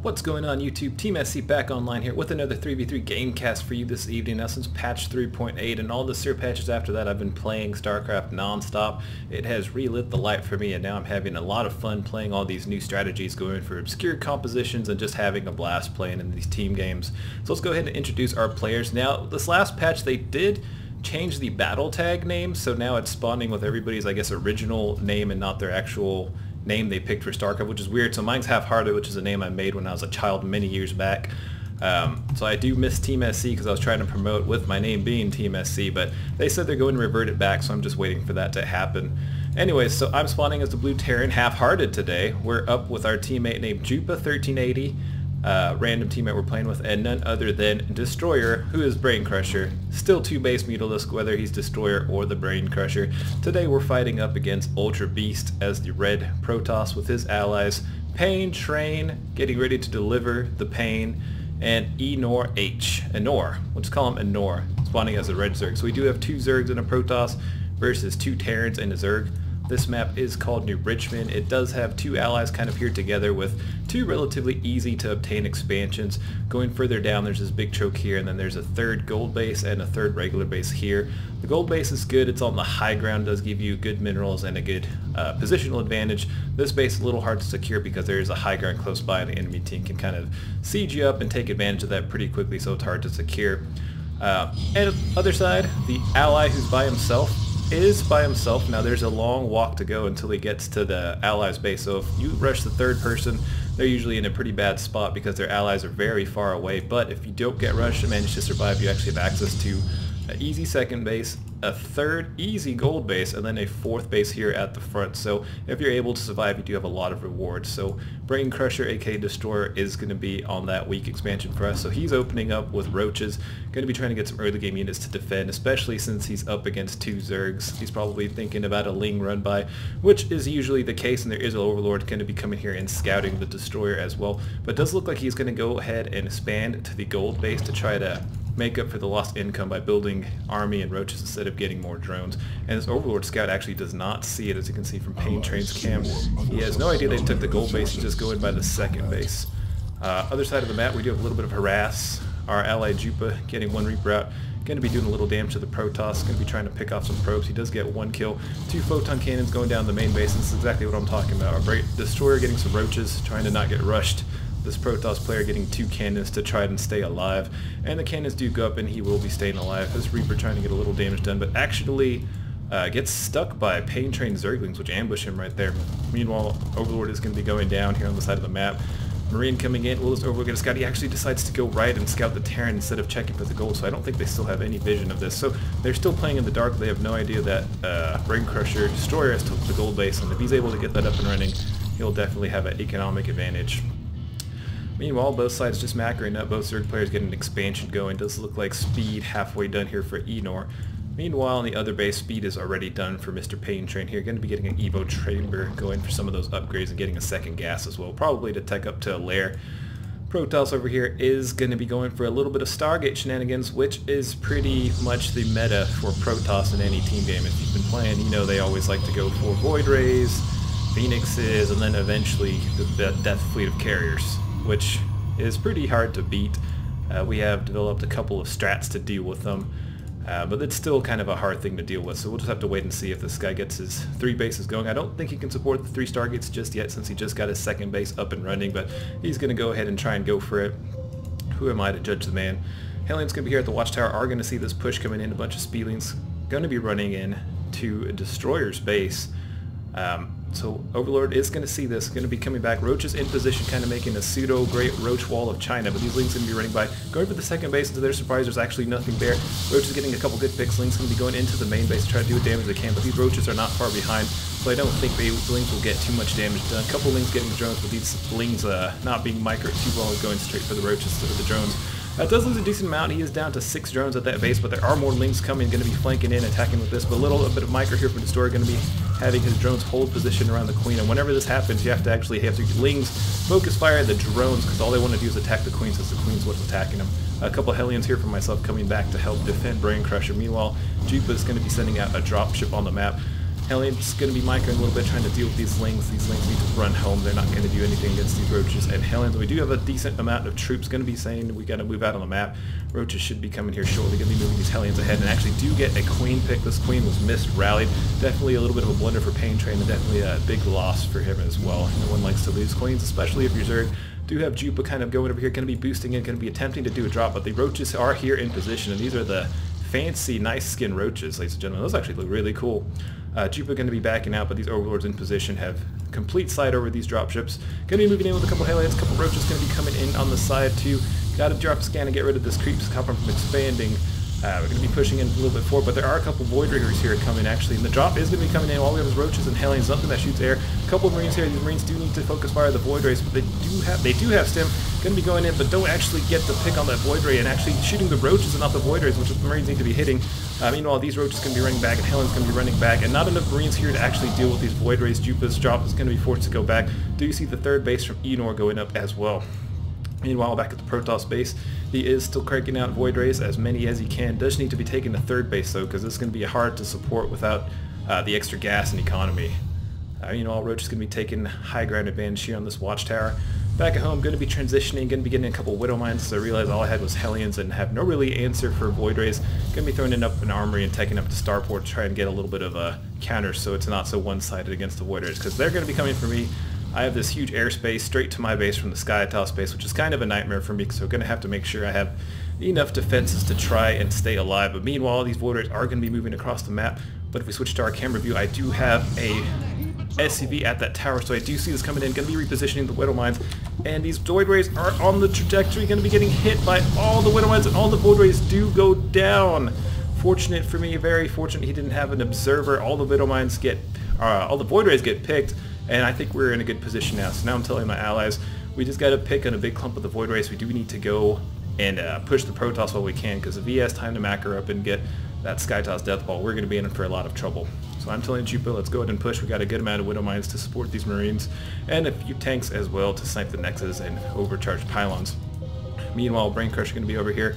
What's going on YouTube? TeamSC back online here with another 3v3 gamecast for you this evening. Now since patch 3.8 and all the SIR patches after that, I've been playing StarCraft non-stop. It has relit the light for me and now I'm having a lot of fun playing all these new strategies, going for obscure compositions and just having a blast playing in these team games. So let's go ahead and introduce our players. Now this last patch they did change the battle tag name, so now it's spawning with everybody's, I guess, original name and not their actual name they picked for StarCraft, which is weird. So mine's Half-Hearted, which is a name I made when I was a child many years back. So I do miss TeamSC because I was trying to promote with my name being TeamSC, but they said they're going to revert it back, so I'm just waiting for that to happen. Anyways, so I'm spawning as the Blue Terran Half-Hearted today. We're up with our teammate named Jupa1380, random teammate we're playing with, and none other than Destroyer, who is Brain Crusher. Still 2 base Mutalisk, whether he's Destroyer or the Brain Crusher. Today we're fighting up against Ultra Beast as the red Protoss with his allies, Pain Train, getting ready to deliver the pain, and Enor H. Enor, let's call him Enor, spawning as a red Zerg. So we do have 2 Zergs and a Protoss versus 2 Terrans and a Zerg. This map is called New Richmond. It does have 2 allies kind of here together with 2 relatively easy to obtain expansions. Going further down there's this big choke here, and then there's a 3rd gold base and a 3rd regular base here. The gold base is good, it's on the high ground, does give you good minerals and a good positional advantage. This base is a little hard to secure because there is a high ground close by and the enemy team can kind of siege you up and take advantage of that pretty quickly, so it's hard to secure. And on the other side, the ally who's by himself is by himself. Now there's a long walk to go until he gets to the allies base, so if you rush the 3rd person, they're usually in a pretty bad spot because their allies are very far away. But if you don't get rushed and manage to survive, you actually have access to an easy 2nd base, a 3rd easy gold base, and then a 4th base here at the front. So if you're able to survive, you do have a lot of rewards. So Brain Crusher, aka Destroyer, is going to be on that weak expansion for us. So he's opening up with roaches, going to be trying to get some early game units to defend, especially since he's up against 2 Zergs. He's probably thinking about a Ling run by, which is usually the case, and there is an Overlord going to be coming here and scouting the Destroyer as well. But it does look like he's going to go ahead and expand to the gold base to try to make up for the lost income by building army and roaches instead of getting more drones. And this Overlord scout actually does not see it, as you can see from Pain Train's cam. He has no idea they took the gold base, he's just going by the 2nd base. Other side of the map we do have a little bit of harass. Our ally Jupa getting 1 Reaper out, going to be doing a little damage to the Protoss, going to be trying to pick off some probes. He does get 1 kill, 2 photon cannons going down the main base. This is exactly what I'm talking about. Our Great Destroyer getting some roaches, trying to not get rushed. This Protoss player getting 2 cannons to try and stay alive, and the cannons do go up and he will be staying alive. This Reaper trying to get a little damage done, but actually gets stuck by Pain Train Zerglings, which ambush him right there. Meanwhile, Overlord is going to be going down here on the side of the map. Marine coming in, will this Overlord get a scout? He actually decides to go right and scout the Terran instead of checking for the gold, so I don't think they still have any vision of this. So they're still playing in the dark. They have no idea that Brain Crusher Destroyer has took the gold base, and if he's able to get that up and running, he'll definitely have an economic advantage. Meanwhile, both sides just macroing up. Both Zerg players getting an expansion going. Does look like speed halfway done here for Enor. Meanwhile, on the other base, speed is already done for Mr. Pain Train here. Going to be getting an Evo Chamber going for some of those upgrades and getting a 2nd gas as well, probably to tech up to a lair. Protoss over here is going to be going for a little bit of Stargate shenanigans, which is pretty much the meta for Protoss in any team game. If you've been playing, you know they always like to go for Void Rays, Phoenixes, and then eventually the Death Fleet of Carriers, which is pretty hard to beat. We have developed a couple of strats to deal with them, but it's still kind of a hard thing to deal with, so we'll just have to wait and see if this guy gets his 3 bases going. I don't think he can support the 3 Stargates just yet since he just got his 2nd base up and running, but he's going to go ahead and try and go for it. Who am I to judge the man? Hellions going to be here at the Watchtower, are going to see this push coming in, a bunch of Speedlings going to be running in to a Destroyer's base. So Overlord is going to see this, going to be coming back. Roaches in position, kind of making a pseudo Great Roach Wall of China, but these Lings going to be running by. Going for the 2nd base, and to their surprise, there's actually nothing there. Roach is getting a couple good picks. Lings going to be going into the main base to try to do what damage they can, but these Roaches are not far behind, so I don't think the Lings will get too much damage done. A couple Lings getting drones, but these Lings not being microed too well and going straight for the Roaches instead of the drones. That does lose a decent amount. He is down to 6 drones at that base, but there are more Lings coming, going to be flanking in, attacking with this, but a little bit of micro here for Destroyer, going to be having his drones hold position around the Queen, and whenever this happens, you have to actually have to Lings focus fire the drones, because all they want to do is attack the Queen, since the Queen's what's attacking them. A couple Hellions here for myself coming back to help defend Brain Crusher. Meanwhile, Jupa is going to be sending out a dropship on the map. Hellions going to be microing a little bit, trying to deal with these lings. These lings need to run home. They're not going to do anything against these roaches. And Hellions, we do have a decent amount of troops going to be saying we got to move out on the map. Roaches should be coming here shortly. Going to be moving these Hellions ahead, and actually do get a queen pick. This queen was misrallied. Definitely a little bit of a blunder for Pain Train, and definitely a big loss for him as well. No one likes to lose queens, especially if your Zerg do have Jupa kind of going over here, going to be boosting in, going to be attempting to do a drop, but the roaches are here in position, and these are the fancy, nice skin roaches, ladies and gentlemen. Those actually look really cool. Jupa going to be backing out, but these overlords in position have complete sight over these dropships. Going to be moving in with a couple Hellions, a couple roaches going to be coming in on the side too. Got to drop scan and get rid of this creep to stop them from expanding. We're going to be pushing in a little bit forward, but there are a couple Void Riggers here coming actually, and the drop is going to be coming in. All we have is roaches and Hellions, something that shoots air. A couple of Marines here. These Marines do need to focus fire the Void Rays, but they do have stim. Going to be going in, but don't actually get the pick on that Void Ray, and actually shooting the roaches and not the Void Rays, which the Marines need to be hitting. Meanwhile, these roaches going to be running back, and Hellions going to be running back, and not enough Marines here to actually deal with these Void Rays. Jupa's drop is going to be forced to go back. Do you see the third base from Enor going up as well? Meanwhile, back at the Protoss base, he is still cranking out Void Rays as many as he can. Does need to be taking the third base though, because it's going to be hard to support without the extra gas and economy. Meanwhile, Roach is going to be taking high ground advantage here on this watchtower. Back at home, going to be transitioning, going to be getting a couple Widow Mines, so I realized all I had was Hellions and have no really answer for Void Rays. Going to be throwing in up an armory and taking up the Starport to try and get a little bit of a counter so it's not so one-sided against the Void Rays, because they're going to be coming for me. I have this huge airspace straight to my base from the Sky Toss base, which is kind of a nightmare for me, so I'm going to have to make sure I have enough defenses to try and stay alive. But meanwhile, these Void Rays are going to be moving across the map, but if we switch to our camera view, I do have a SCV at that tower, so I do see this coming in. Going to be repositioning the Widow Mines, and these Void Rays are on the trajectory, going to be getting hit by all the Widow Mines, and all the Void Rays do go down. Fortunate for me, very fortunate he didn't have an observer. All the Widow Mines get, all the Void Rays get picked, and I think we're in a good position now. So now I'm telling my allies, we just got to pick on a big clump of the Void Rays. We do need to go and push the Protoss while we can, because if he has time to macro up and get that Skytoss Death Ball, we're going to be in for a lot of trouble. So I'm telling Jupa, let's go ahead and push. We got a good amount of Widow Mines to support these Marines, and a few tanks as well to snipe the Nexus and overcharge pylons. Meanwhile, Brain Crusher going to be over here.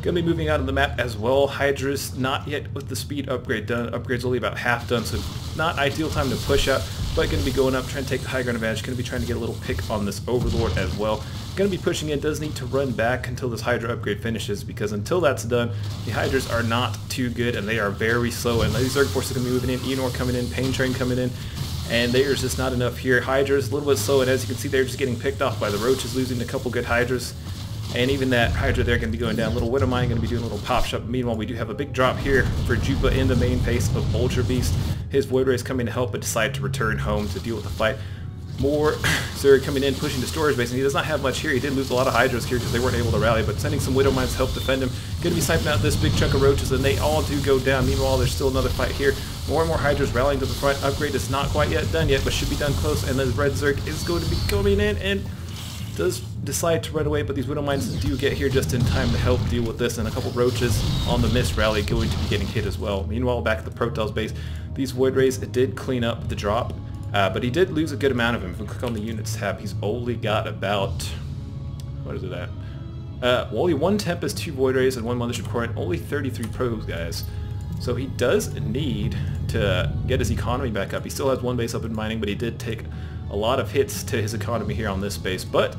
Going to be moving out of the map as well. Hydra's not yet with the speed upgrade done. Upgrade's only about half done, so not ideal time to push out, but going to be going up, trying to take the high ground advantage. Going to be trying to get a little pick on this Overlord as well. Going to be pushing in, does need to run back until this Hydra upgrade finishes, because until that's done, the Hydras are not too good, and they are very slow, and these Zerg forces are going to be moving in, Enor coming in, Pain Train coming in, and there's just not enough here. Hydra's a little bit slow, and as you can see, they're just getting picked off by the Roaches, losing a couple good Hydras. And even that Hydra there going to be going down. Little Widow Mine going to be doing a little pop shot. Meanwhile, we do have a big drop here for Jupa in the main base of Ultra Beast. His Void Rays coming to help, but decide to return home to deal with the fight. More Zerg coming in, pushing to storage base, and he does not have much here. He did lose a lot of Hydras here because they weren't able to rally, but sending some Widow Mines to help defend him. Going to be sniping out this big chunk of Roaches, and they all do go down. Meanwhile, there's still another fight here. More and more Hydras rallying to the front. Upgrade is not quite yet done yet, but should be done close, and then Red Zerg is going to be coming in and does decide to run away, but these Widow Mines do get here just in time to help deal with this, and a couple Roaches on the missed rally going to be getting hit as well. Meanwhile, back at the Protoss base, these Void Rays did clean up the drop, but he did lose a good amount of him. If we click on the units tab, he's only got about, what is it at? Well, only one Tempest, 2 Void Rays, and 1 Mothership Core, and only 33 probes, guys. So he does need to get his economy back up. He still has 1 base up in mining, but he did take a lot of hits to his economy here on this base. But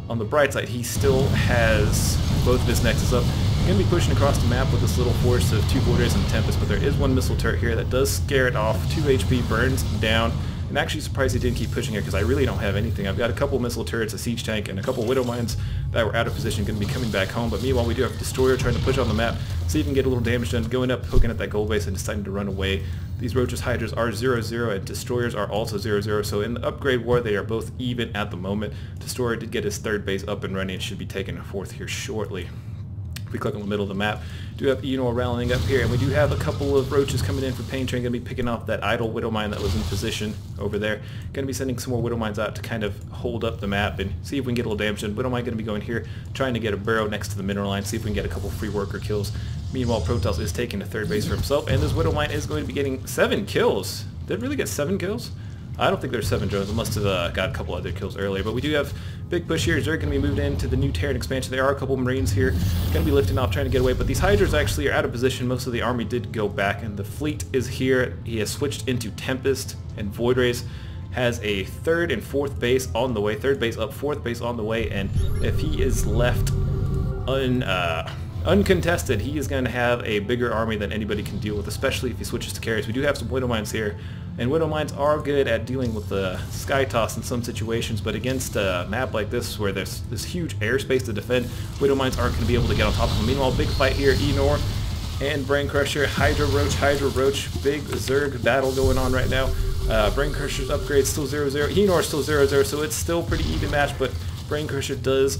on the bright side, he still has both of his Nexus up. He's going to be pushing across the map with this little force of 2 Void Rays and Tempest, but there is 1 missile turret here that does scare it off. 2 HP, burns down. I'm actually surprised he didn't keep pushing here, because I really don't have anything. I've got a couple missile turrets, a siege tank, and a couple Widow Mines that were out of position, going to be coming back home. But meanwhile, we do have a Destroyer trying to push on the map, see if we can get a little damage done, going up, poking at that gold base, and deciding to run away. These Roaches Hydras are 0-0, and Destroyers are also 0-0, so in the upgrade war, they are both even at the moment. Destroyer did get his 3rd base up and running, and should be taking a 4th here shortly. If we click on the middle of the map, we do have Enor rallying up here, and we do have a couple of Roaches coming in for Pain Train, going to be picking off that idle Widow Mine that was in position over there. Going to be sending some more Widow Mines out to kind of hold up the map and see if we can get a little damage done. Widow Mine going to be going here, trying to get a burrow next to the mineral line, see if we can get a couple free worker kills. Meanwhile, Protoss is taking the 3rd base for himself, and this Widow Mine is going to be getting 7 kills. Did it really get 7 kills? I don't think there's 7 drones. I must have got a couple other kills earlier. But we do have big push here. Zerg going to be moved into the new Terran expansion. There are a couple Marines here going to be lifting off, trying to get away. But these Hydras actually are out of position. Most of the army did go back, and the fleet is here. He has switched into Tempest, and Void Rays has a 3rd and 4th base on the way. 3rd base up, 4th base on the way. And if he is left uncontested, he is going to have a bigger army than anybody can deal with, especially if he switches to carries. We do have some Widow Mines here, and Widow Mines are good at dealing with the Sky Toss in some situations, but against a map like this where there's this huge airspace to defend, Widow Mines aren't going to be able to get on top of them. Meanwhile, big fight here, Enor and Brain Crusher, Hydra Roach, big Zerg battle going on right now. Brain Crusher's upgrade still 0-0, Enor's still 0-0, so it's still pretty even match, but Brain Crusher does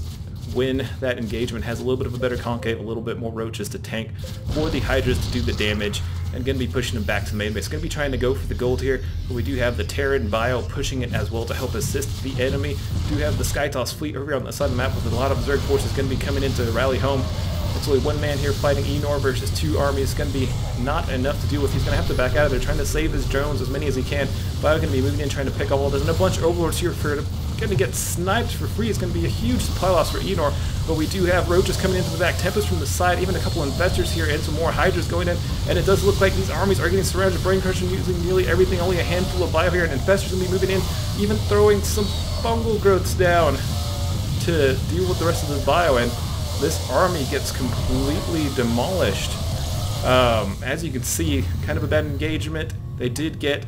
win that engagement, has a little bit of a better concave, a little bit more roaches to tank for the Hydras to do the damage, and going to be pushing them back to the main base. Going to be trying to go for the gold here, but we do have the Terran Bio pushing it as well to help assist the enemy. Do have the Skytoss fleet over here on the side of the map with a lot of Zerg forces going to be coming in to rally home. It's only one man here fighting Enor versus 2 armies. It's going to be not enough to deal with. He's going to have to back out of there, trying to save his drones, as many as he can. Bio going to be moving in, trying to pick up all this, and a bunch of Overlords here for going to get sniped for free. It's going to be a huge supply loss for Enor, but we do have Roaches coming into the back, Tempests from the side, even a couple of Infestors here, and some more Hydras going in, and it does look like these armies are getting surrounded. Brain Crusher using nearly everything, only a handful of Bio here, and Infestors going to be moving in, even throwing some fungal growths down to deal with the rest of this Bio, and this army gets completely demolished. As you can see, kind of a bad engagement. They did get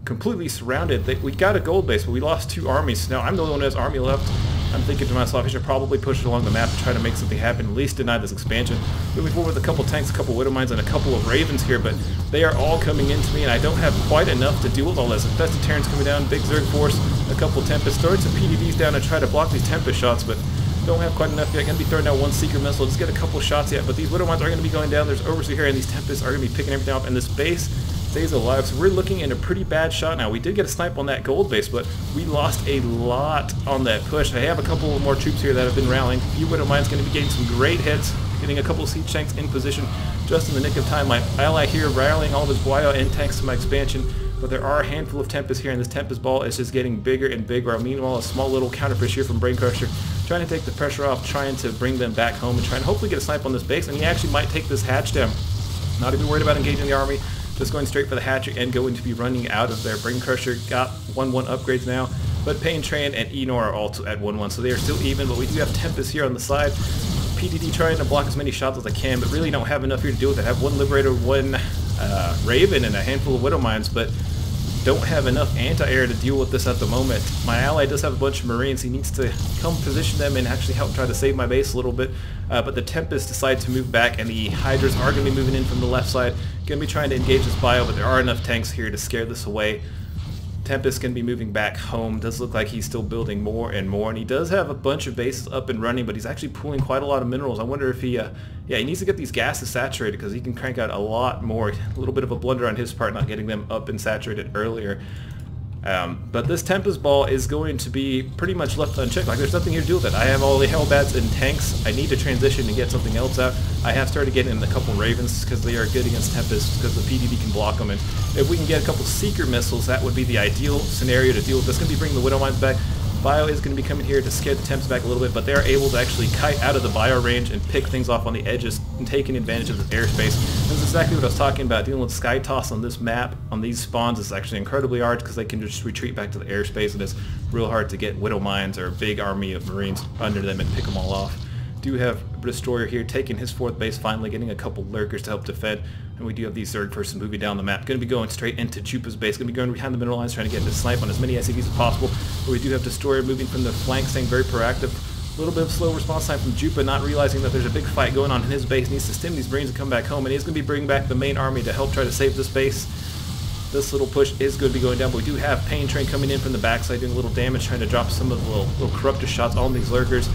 completely surrounded. We got a gold base, but we lost 2 armies. Now I'm the only one who has army left. I'm thinking to myself, I should probably push it along the map to try to make something happen, at least deny this expansion. Moving forward with a couple tanks, a couple Widow Mines, and a couple of Ravens here, but they are all coming into me, and I don't have quite enough to deal with all this. Infested Terrans coming down, big Zerg force, a couple of Tempests, throwing some PDDs down to try to block these Tempest shots, but don't have quite enough yet. Going to be throwing down 1 Seeker Missile, just get a couple shots yet, but these Widow Mines are going to be going down. There's Overseer here, and these Tempests are going to be picking everything up, and this base stays alive, so we're looking at a pretty bad shot now. We did get a snipe on that gold base, but we lost a lot on that push. I have a couple more troops here that have been rallying. A few Widow Mines going to be getting some great hits, getting a couple of siege tanks in position just in the nick of time. My ally here rallying all of his Bio and tanks to my expansion, but there are a handful of Tempests here, and this Tempest ball is just getting bigger and bigger. Meanwhile, a small little counterpush here from Brain Crusher, trying to take the pressure off, trying to bring them back home, and trying to hopefully get a snipe on this base, and he actually might take this hatch down. Not even worried about engaging the army, just going straight for the hatchery and going to be running out of there. Brain Crusher got 1-1 upgrades now, but Pain Train and Enor are also at 1-1, so they are still even, but we do have Tempest here on the side. PDD trying to block as many shots as I can, but really don't have enough here to deal with it. I have 1 Liberator, 1 Raven, and a handful of Widow Mines, but don't have enough anti-air to deal with this at the moment. My ally does have a bunch of Marines. He needs to come position them and actually help try to save my base a little bit. But the Tempests decide to move back, and the Hydras are going to be moving in from the left side. Going to be trying to engage this Bio, but there are enough tanks here to scare this away. Tempest going to be moving back home. Does look like he's still building more and more, and he does have a bunch of bases up and running, but he's actually pulling quite a lot of minerals. I wonder if he, yeah, he needs to get these gases saturated, because he can crank out a lot more. A little bit of a blunder on his part not getting them up and saturated earlier. But this Tempest ball is going to be pretty much left unchecked. Like, there's nothing here to do with it. I have all the Hellbats and tanks. I need to transition and get something else out. I have started getting in a couple Ravens because they are good against Tempests, because the PDD can block them. And if we can get a couple Seeker Missiles, that would be the ideal scenario to deal with this. Going to be bringing the Widow Mines back. Bio is going to be coming here to scare the Temps back a little bit, but they are able to actually kite out of the Bio range and pick things off on the edges and taking advantage of the airspace. This is exactly what I was talking about. Dealing with Sky Toss on this map, on these spawns, is actually incredibly hard, because they can just retreat back to the airspace, and it's real hard to get Widow Mines or a big army of Marines under them and pick them all off. Do have Destroyer here taking his 4th base, finally getting a couple Lurkers to help defend, and we do have these Zerg person moving down the map. Going to be going straight into Jupa's base, going to be going behind the mineral lines, trying to get the snipe on as many SCVs as possible, but we do have Destroyer moving from the flank, staying very proactive. A little bit of slow response time from Jupa, not realizing that there's a big fight going on in his base, needs to stem these Marines and come back home, and he's going to be bringing back the main army to help try to save this base. This little push is going to be going down, but we do have Pain Train coming in from the backside, doing a little damage, trying to drop some of the little corruptor shots on these Lurkers.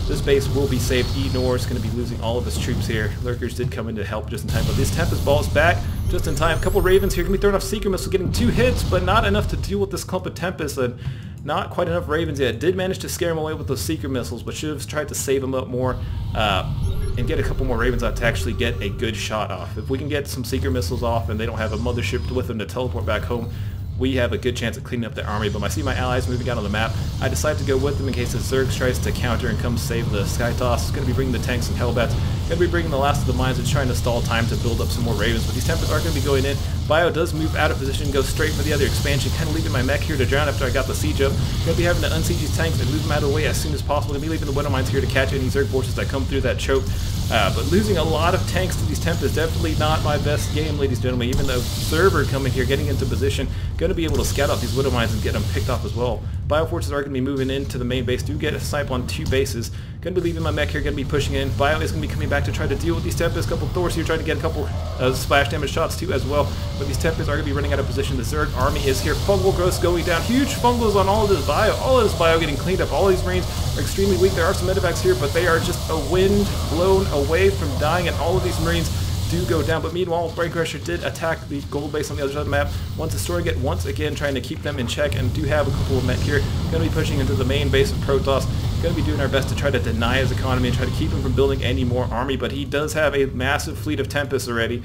This base will be saved. Enor is going to be losing all of his troops here. Lurkers did come in to help just in time, but this Tempest ball is back just in time. A couple Ravens here going to be throwing off Seeker Missile, getting 2 hits, but not enough to deal with this clump of Tempest, and not quite enough Ravens yet. Did manage to scare him away with those Seeker Missiles, but should have tried to save him up more and get a couple more Ravens out to actually get a good shot off. If we can get some Seeker Missiles off and they don't have a mothership with them to teleport back home, we have a good chance of cleaning up the army. But I see my allies moving out on the map. I decide to go with them in case the Zerg tries to counter and come save the Skytoss. Going to be bringing the tanks and Hellbats. Going to be bringing the last of the mines and trying to stall time to build up some more Ravens. But these Tempests are going to be going in. Bio does move out of position, go straight for the other expansion, kind of leaving my mech here to drown after I got the siege up. Going to be having to unsiege these tanks and move them out of the way as soon as possible. Going to be leaving the Widow Mines here to catch any Zerg forces that come through that choke. But losing a lot of tanks to these Tempests, definitely not my best game, ladies and gentlemen. Even though Server coming here, getting into position, going to be able to scout out these Widow Mines and get them picked off as well. Bio forces are going to be moving into the main base. Do get a snipe on 2 bases. Going to be leaving my mech here, going to be pushing in. Bio is going to be coming back to try to deal with these Tempests. A couple Thors here trying to get a couple splash damage shots too as well. But these Tempests are going to be running out of position. The Zerg army is here. Fungal growth going down. Huge fungals on all of this Bio. All of this Bio getting cleaned up. All of these Marines are extremely weak. There are some medevacs here, but they are just a wind blown away from dying, and all of these Marines do go down. But meanwhile, Brain Crusher did attack the gold base on the other side of the map. Once destroying it, once again trying to keep them in check, and do have a couple of mech here. Going to be pushing into the main base of Protoss. Going to be doing our best to try to deny his economy and try to keep him from building any more army. But he does have a massive fleet of Tempests already,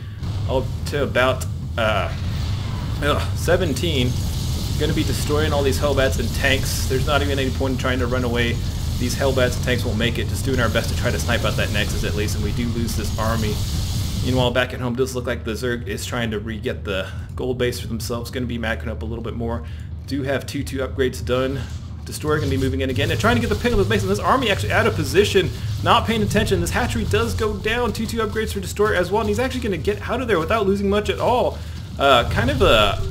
up to about 17. Going to be destroying all these Hellbats and tanks. There's not even any point in trying to run away. These Hellbats and tanks won't make it. Just doing our best to try to snipe out that Nexus at least, and we do lose this army. Meanwhile, back at home, does look like the Zerg is trying to re-get the gold base for themselves. Going to be macking up a little bit more. Do have 2-2 upgrades done. Destroyer going to be moving in again and trying to get the pick of the base. And this army actually out of position, not paying attention. This hatchery does go down. 2-2 upgrades for Destroyer as well. And he's actually going to get out of there without losing much at all. Kind of a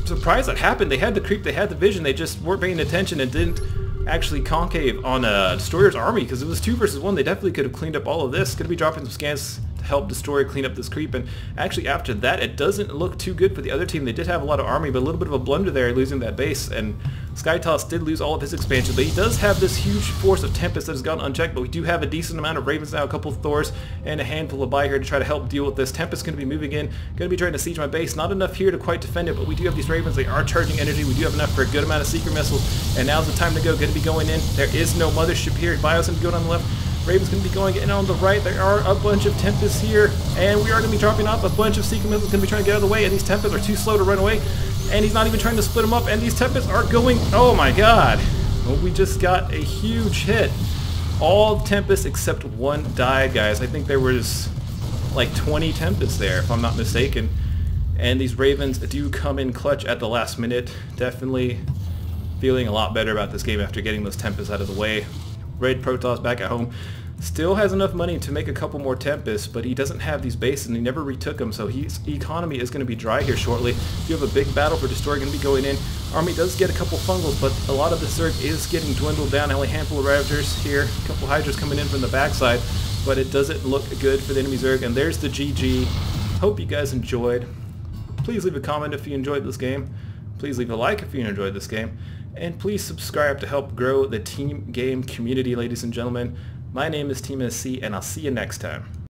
surprise that happened. They had the creep, they had the vision. They just weren't paying attention and didn't actually concave on Destroyer's army, because it was 2 versus 1. They definitely could have cleaned up all of this. Going to be dropping some scans to help Destroyer clean up this creep, and actually after that it doesn't look too good for the other team. They did have a lot of army, but a little bit of a blunder there losing that base, and Skytoss did lose all of his expansion, but he does have this huge force of Tempest that has gone unchecked. But we do have a decent amount of Ravens now, a couple of Thors, and a handful of Bi here to try to help deal with this. Tempest going to be moving in, going to be trying to siege my base. Not enough here to quite defend it, but we do have these Ravens. They are charging energy. We do have enough for a good amount of Seeker missiles, and now's the time to go. Going to be going in. There is no mothership here. Bio's going to be going on the left. Raven's going to be going in on the right. There are a bunch of Tempests here, and we are going to be dropping off a bunch of Seeker missiles. Going to be trying to get out of the way, and these Tempests are too slow to run away. And he's not even trying to split them up, and these Tempests are going... Oh my god! Well, we just got a huge hit. All Tempests except one died, guys. I think there was like 20 Tempests there, if I'm not mistaken. And these Ravens do come in clutch at the last minute. Definitely feeling a lot better about this game after getting those Tempests out of the way. Red Protoss back at home still has enough money to make a couple more Tempests, but he doesn't have these bases and he never retook them, so his economy is going to be dry here shortly. You have a big battle for Destroyer going to be going in. Army does get a couple fungals, but a lot of the Zerg is getting dwindled down. Only a handful of Ravagers here, a couple Hydras coming in from the backside, but it doesn't look good for the enemy Zerg. And there's the GG. Hope you guys enjoyed. Please leave a comment if you enjoyed this game. Please leave a like if you enjoyed this game. And please subscribe to help grow the team game community, ladies and gentlemen. My name is TeamSC, and I'll see you next time.